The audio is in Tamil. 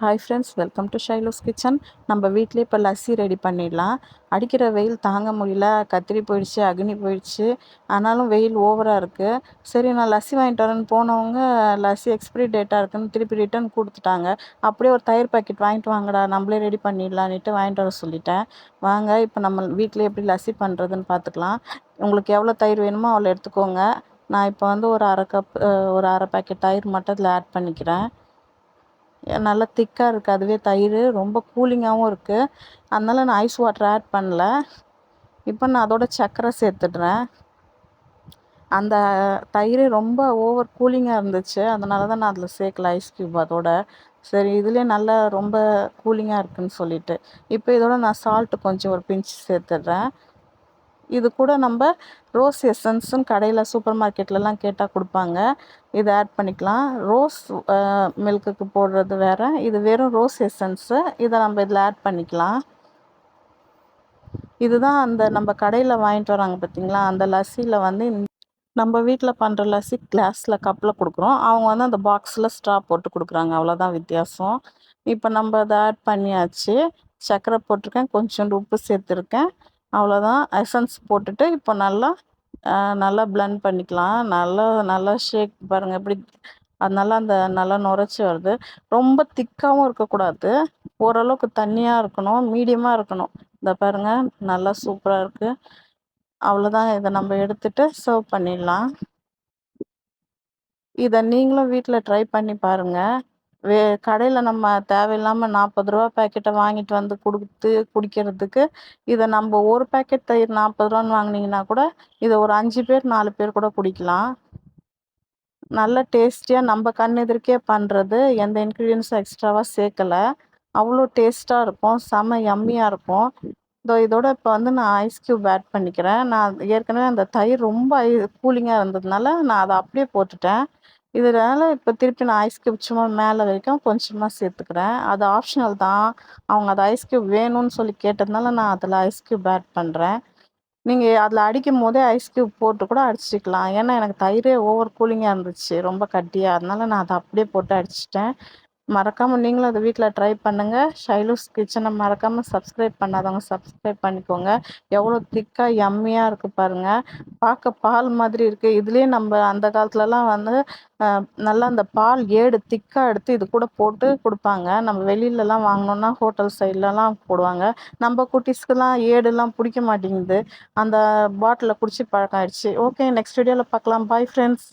Hi friends, welcome to Shailo's kitchen. நம்ம வீட்டிலே இப்போ லஸ்ஸி ரெடி பண்ணிடலாம். அடிக்கிற வெயில் தாங்க முடியல, கத்திரி போயிடுச்சு, அக்னி போயிடுச்சு. ஆனாலும் வெயில் ஓவராக இருக்குது. சரி, நான் லஸ்ஸி வாங்கிட்டு வரேன்னு போனவங்க லஸ்ஸி எக்ஸ்பிரி டேட்டாக இருக்குன்னு திருப்பி ரிட்டன் கொடுத்துட்டாங்க. அப்படியே ஒரு தயிர் பாக்கெட் வாங்கிட்டு வாங்கடா, நம்மளே ரெடி பண்ணிடலான்ட்டு வாங்கிட்டு வர சொல்லிட்டேன். வாங்க, இப்போ நம்ம வீட்டிலே எப்படி லஸ்ஸி பண்ணுறதுன்னு பார்த்துக்கலாம். உங்களுக்கு எவ்வளோ தயிர் வேணுமோ அவ்வளோ எடுத்துக்கோங்க. நான் இப்போ வந்து ஒரு அரை பாக்கெட் தயிர் மட்டும் இதில் ஆட் பண்ணிக்கிறேன். நல்லா திக்காக இருக்குது. அதுவே தயிர் ரொம்ப கூலிங்காகவும் இருக்குது. அதனால் நான் ஐஸ் வாட்டர் ஆட் பண்ணல. இப்போ நான் அதோட சர்க்கரை சேர்த்துடுறேன். அந்த தயிர் ரொம்ப ஓவர் கூலிங்காக இருந்துச்சு, அதனால தான் நான் அதில் சேர்க்கல ஐஸ் க்யூப் அதோட. சரி, இதுலேயே நல்லா ரொம்ப கூலிங்காக இருக்குதுன்னு சொல்லிட்டு இப்போ இதோட நான் சால்ட்டு கொஞ்சம் ஒரு பிஞ்ச் சேர்த்துடுறேன். இது கூட நம்ம ரோஸ் எசன்ஸும் கடையில் சூப்பர் மார்க்கெட்லலாம் கேட்டால் கொடுப்பாங்க. இதை ஆட் பண்ணிக்கலாம். ரோஸ் மில்க்குக்கு போடுறது வேறு, இது வெறும் ரோஸ் எசன்ஸு. இதை நம்ம இதில் ஆட் பண்ணிக்கலாம். இதுதான் அந்த நம்ம கடையில் வாங்கிட்டு வராங்க பார்த்தீங்களா, அந்த லஸ்ஸியில் வந்து நம்ம வீட்டில் பண்ணுற லஸ்ஸி கிளாஸில் கப்பில் கொடுக்குறோம். அவங்க வந்து அந்த பாக்ஸில் ஸ்ட்ரா போட்டு கொடுக்குறாங்க. அவ்வளோதான் வித்தியாசம். இப்போ நம்ம அதை ஆட் பண்ணியாச்சு. சர்க்கரை போட்டிருக்கேன், கொஞ்சோண்டு உப்பு சேர்த்துருக்கேன். அவ்வளோதான். எசன்ஸ் போட்டுட்டு இப்போ நல்லா பிளெண்ட் பண்ணிக்கலாம். நல்லா நல்லா ஷேக் பாருங்கள் எப்படி அது நல்லா நுரைச்சி வருது. ரொம்ப திக்காகவும் இருக்கக்கூடாது, ஓரளவுக்கு தண்ணியாக இருக்கணும், மீடியமாக இருக்கணும். இந்த பாருங்கள், நல்லா சூப்பராக இருக்குது. அவ்வளோதான். இதை நம்ம எடுத்துகிட்டு சர்வ் பண்ணிடலாம். இதை நீங்களும் வீட்டில் ட்ரை பண்ணி பாருங்கள். கடையில் நம்ம தேவையில்லாமல் 40 ரூபா பேக்கெட்டை வாங்கிட்டு வந்து கொடுத்து குடிக்கிறதுக்கு, இதை நம்ம ஒரு பேக்கெட் தயிர் 40 ரூபான்னு வாங்கினீங்கன்னா கூட இதை ஒரு 5 பேர் 4 பேர் கூட குடிக்கலாம். நல்ல டேஸ்டியாக நம்ம கண் எதிர்க்கே பண்ணுறது, எந்த இன்க்ரீடியன்ஸும் எக்ஸ்ட்ராவாக சேர்க்கலை. அவ்வளோ டேஸ்ட்டாக இருக்கும், செம்ம யம்மியாக இருக்கும். இதோட இப்போ வந்து நான் ஐஸ் க்யூப் ஆட் பண்ணிக்கிறேன். நான் ஏற்கனவே அந்த தயிர் ரொம்ப கூலிங்காக இருந்ததுனால நான் அதை அப்படியே போட்டுட்டேன். இதனால் இப்போ திருப்பி நான் ஐஸ் க்யூப் சும்மா மேலே வரைக்கும் கொஞ்சமாக சேர்த்துக்கிறேன். அது ஆப்ஷனல் தான். அவங்க அது ஐஸ் க்யூப் வேணும்னு சொல்லி கேட்டதுனால நான் அதில் ஐஸ் க்யூப் ஆட் பண்ணுறேன். நீங்கள் அதில் அடிக்கும்போதே ஐஸ் க்யூப் போட்டு கூட அடிச்சுக்கலாம். ஏன்னா எனக்கு தயிரே ஓவர் கூலிங்காக இருந்துச்சு, ரொம்ப கட்டியாக. அதனால நான் அதை அப்படியே போட்டு அடிச்சிட்டேன். மறக்காமல் நீங்களும் அதை வீட்டில் ட்ரை பண்ணுங்கள். ஷைலூஸ் கிச்சனை மறக்காமல் சப்ஸ்கிரைப் பண்ணாதவங்க சப்ஸ்கிரைப் பண்ணிக்கோங்க. எவ்வளோ திக்காக யம்மியாக இருக்குது பாருங்கள். பார்க்க பால் மாதிரி இருக்குது. இதுலேயே நம்ம அந்த காலத்துலலாம் வந்து நல்லா அந்த பால் ஏடு திக்காக எடுத்து இது கூட போட்டு கொடுப்பாங்க. நம்ம வெளியிலலாம் வாங்கினோன்னா ஹோட்டல் சைட்லலாம் போடுவாங்க. நம்ம குட்டீஸ்க்கெலாம் ஏடுலாம் பிடிக்க மாட்டேங்குது. அந்த பாட்டிலில் குடிச்சு பழக்கம் ஆயிடுச்சு. ஓகே, நெக்ஸ்ட் வீடியோவில் பார்க்கலாம். Bye friends.